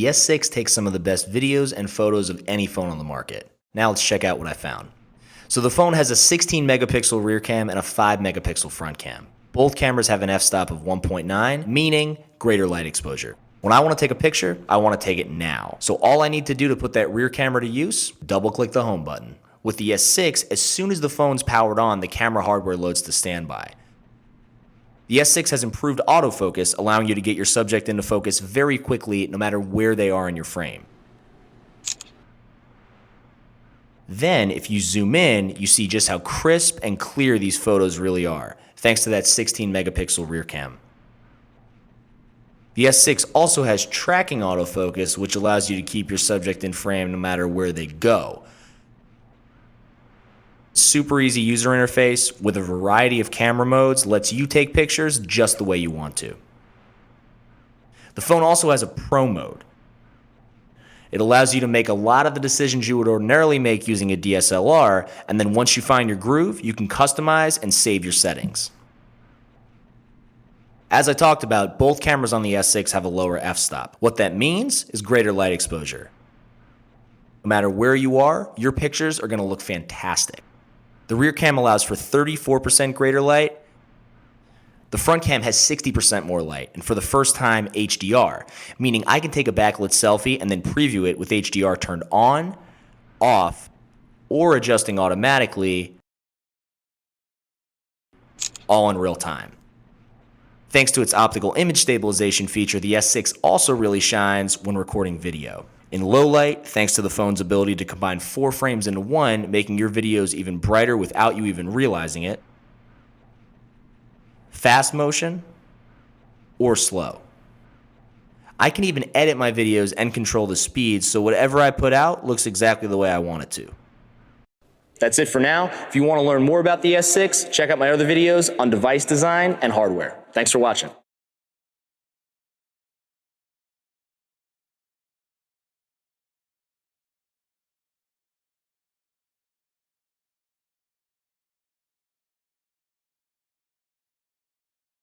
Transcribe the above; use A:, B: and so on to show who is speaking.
A: The S6 takes some of the best videos and photos of any phone on the market. Now let's check out what I found. So the phone has a 16 megapixel rear cam and a 5 megapixel front cam. Both cameras have an f-stop of 1.9, meaning greater light exposure. When I want to take a picture, I want to take it now. So all I need to do to put that rear camera to use, double click the home button. With the S6, as soon as the phone's powered on, the camera hardware loads to standby. The S6 has improved autofocus, allowing you to get your subject into focus very quickly no matter where they are in your frame. Then, if you zoom in, you see just how crisp and clear these photos really are, thanks to that 16 megapixel rear cam. The S6 also has tracking autofocus, which allows you to keep your subject in frame no matter where they go. Super easy user interface with a variety of camera modes lets you take pictures just the way you want to. The phone also has a Pro mode. It allows you to make a lot of the decisions you would ordinarily make using a DSLR, and then once you find your groove, you can customize and save your settings. As I talked about, both cameras on the S6 have a lower f-stop. What that means is greater light exposure. No matter where you are, your pictures are going to look fantastic. The rear cam allows for 34% greater light. The front cam has 60% more light, and for the first time, HDR, meaning I can take a backlit selfie and then preview it with HDR turned on, off, or adjusting automatically, all in real time. Thanks to its optical image stabilization feature, the S6 also really shines when recording video. In low light, thanks to the phone's ability to combine 4 frames into one, making your videos even brighter without you even realizing it. Fast motion or slow. I can even edit my videos and control the speed, so whatever I put out looks exactly the way I want it to. That's it for now. If you want to learn more about the S6, check out my other videos on device design and hardware. Thanks for watching.